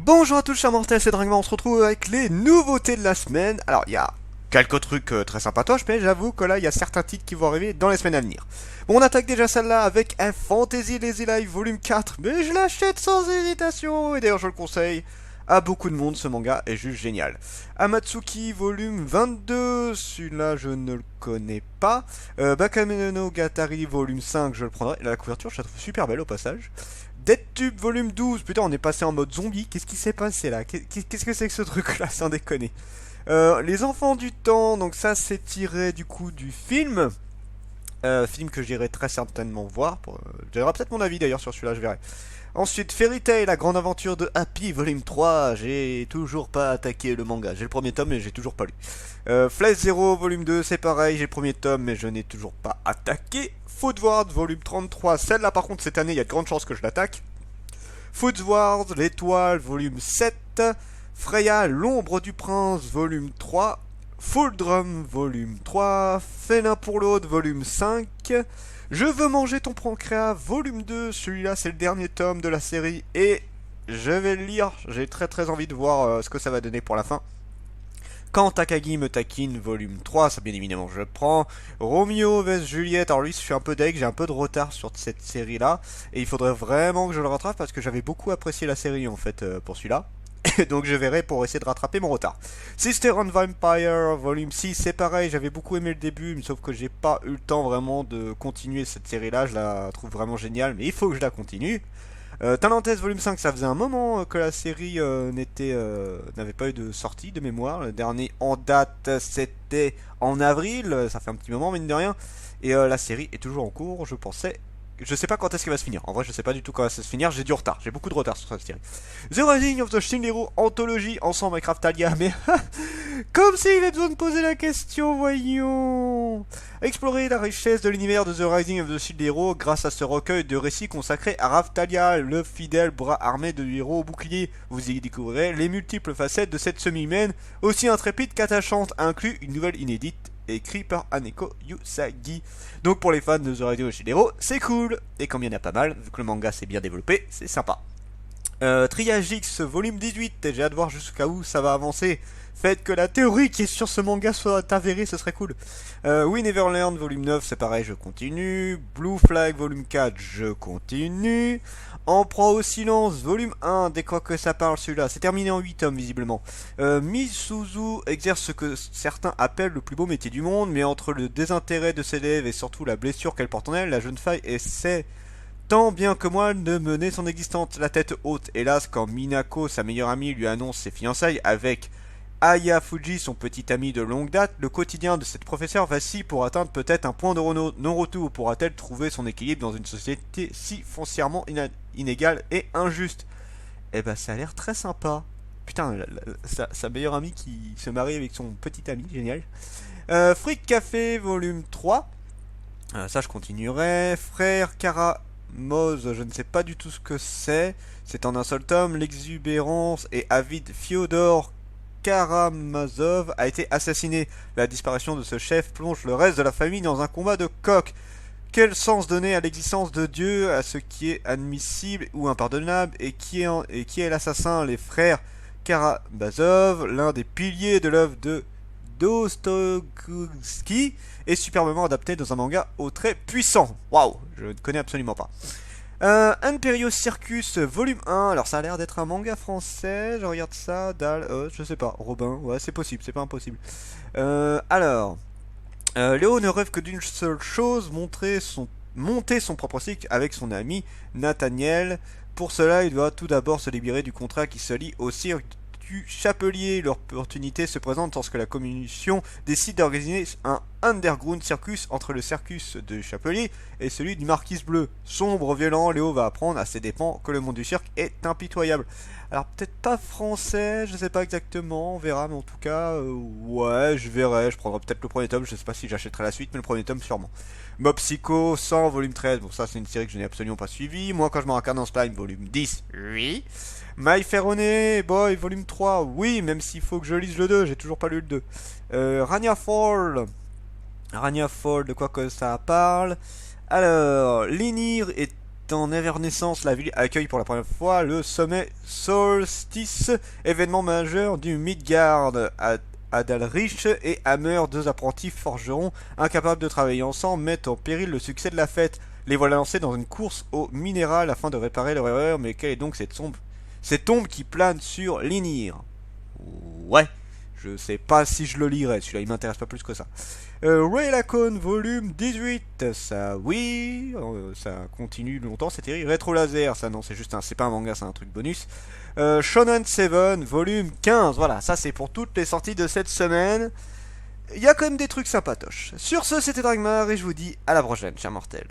Bonjour à tous chers mortels, c'est Dragman, on se retrouve avec les nouveautés de la semaine. Alors il y a quelques trucs très sympatoches, mais j'avoue que là il y a certains titres qui vont arriver dans les semaines à venir. Bon, on attaque déjà celle-là avec un Fantasy Lazy Life volume 4, mais je l'achète sans hésitation, et d'ailleurs je le conseille à beaucoup de monde, ce manga est juste génial. Amatsuki volume 22, celui-là je ne le connais pas. Bakemonogatari volume 5, je le prendrai, la couverture je la trouve super belle au passage. DeadTube volume 12, putain on est passé en mode zombie, qu'est-ce qui s'est passé là? Qu'est-ce que c'est que ce truc là, sans déconner? Les enfants du temps, donc ça c'est tiré du coup du film. Film que j'irai très certainement voir, j'aurai peut-être mon avis d'ailleurs sur celui-là, je verrai. Ensuite Fairy Tail, la grande aventure de Happy volume 3, j'ai toujours pas attaqué le manga, j'ai le premier tome mais j'ai toujours pas lu. Flash Zero volume 2, c'est pareil, j'ai le premier tome mais je n'ai toujours pas attaqué. Food Wars volume 33, celle-là par contre cette année il y a de grandes chances que je l'attaque. Food Wars, l'étoile volume 7, Freya, l'ombre du prince volume 3, Full Drum volume 3, Félin pour l'autre volume 5, Je veux manger ton pancréas volume 2, celui-là c'est le dernier tome de la série et je vais le lire, j'ai très envie de voir ce que ça va donner pour la fin. Quand Takagi me taquine, volume 3, ça bien évidemment je le prends. Romeo vs Juliette, alors lui je suis un peu deg, j'ai un peu de retard sur cette série là. Et il faudrait vraiment que je le rattrape parce que j'avais beaucoup apprécié la série en fait pour celui-là. Donc je verrai pour essayer de rattraper mon retard. Sister on Vampire, volume 6, c'est pareil, j'avais beaucoup aimé le début, mais sauf que j'ai pas eu le temps vraiment de continuer cette série là, je la trouve vraiment géniale, mais il faut que je la continue. Talantes volume 5, ça faisait un moment que la série n'avait pas eu de sortie de mémoire. Le dernier en date c'était en avril, ça fait un petit moment mine de rien. Et la série est toujours en cours, je pensais. Je sais pas quand est-ce qu'elle va se finir. En vrai, je sais pas du tout quand elle va se finir. J'ai du retard. J'ai beaucoup de retard sur cette série. The Rising of the Shield Hero Anthology ensemble avec Raftalia. Mais comme s'il avait besoin de poser la question, voyons. Explorer la richesse de l'univers de The Rising of the Shield Hero grâce à ce recueil de récits consacré à Raftalia, le fidèle bras armé de héros au bouclier. Vous y découvrirez les multiples facettes de cette semi-humaine, aussi intrépide qu'attachante, inclus une nouvelle inédite écrit par Aneko Yusagi. Donc pour les fans de The Rising of the Shield Hero, c'est cool. Et comme il y en a pas mal, vu que le manga s'est bien développé, c'est sympa. Triagix volume 18, et j'ai hâte de voir jusqu'à où ça va avancer. Faites que la théorie qui est sur ce manga soit avérée, ce serait cool. We Never Learn volume 9, c'est pareil, je continue. Blue Flag volume 4, je continue. En proie au silence, volume 1, dès quoi que ça parle celui-là, c'est terminé en 8 tomes visiblement. Misuzu exerce ce que certains appellent le plus beau métier du monde, mais entre le désintérêt de ses élèves et surtout la blessure qu'elle porte en elle, la jeune fille essaie tant bien que moi de mener son existence la tête haute. Hélas, quand Minako, sa meilleure amie, lui annonce ses fiançailles avec Aya Fuji, son petit ami de longue date, le quotidien de cette professeure vacille pour atteindre peut-être un point de non-retour. Pourra-t-elle trouver son équilibre dans une société si foncièrement inégale et injuste? Eh ben ça a l'air très sympa. Putain, sa meilleure amie qui se marie avec son petit ami, génial. Fric Café volume 3. Ça je continuerai. Frère Karamaz, je ne sais pas du tout ce que c'est. C'est en un seul tome. L'exubérance et avide Fyodor Karamazov a été assassiné. La disparition de ce chef plonge le reste de la famille dans un combat de coq. Quel sens donner à l'existence de Dieu, à ce qui est admissible ou impardonnable, et qui est l'assassin? Les frères Karamazov, l'un des piliers de l'œuvre de Dostoevsky, est superbement adapté dans un manga au trait puissant. Waouh, je ne connais absolument pas. Imperio Circus volume 1, alors ça a l'air d'être un manga français, je regarde ça, je sais pas, Robin, ouais c'est possible, c'est pas impossible. Léo ne rêve que d'une seule chose, monter son propre cycle avec son ami Nathaniel. Pour cela, il doit tout d'abord se libérer du contrat qui se lie au cirque circuit chapelier. L'opportunité se présente lorsque la commission décide d'organiser un underground circus entre le circus de Chapelier et celui du Marquise Bleu. Sombre, violent, Léo va apprendre à ses dépens que le monde du cirque est impitoyable. Alors peut-être pas français, je sais pas exactement, on verra, mais en tout cas, ouais, je verrai, je prendrai peut-être le premier tome, je sais pas si j'achèterai la suite, mais le premier tome sûrement. Mob Psycho 100, volume 13, bon ça c'est une série que je n'ai absolument pas suivie. Moi quand je me regarde dans Slime, volume 10, oui. My Fair Honey Boy, volume 3, oui, même s'il faut que je lise le 2, j'ai toujours pas lu le 2. Rania Fall, de quoi que ça parle. Alors, Lénir est en évernescence, la ville accueille pour la première fois le sommet Solstice, événement majeur du Midgard. Adalrich et Hammer, deux apprentis forgerons incapables de travailler ensemble, mettent en péril le succès de la fête. Les voilà lancés dans une course au minéral afin de réparer leur erreur, mais quelle est donc cette ombre qui plane sur Lénir? Ouais, je sais pas si je le lirai, celui-là il m'intéresse pas plus que ça. Ray Lacone, volume 18, ça oui, ça continue longtemps cette série. Rétro Laser, ça non, c'est pas un manga, c'est un truc bonus. Shonen 7, volume 15, voilà, ça c'est pour toutes les sorties de cette semaine. Il y a quand même des trucs sympatoches. Sur ce, c'était Dragmar et je vous dis à la prochaine, chers mortels.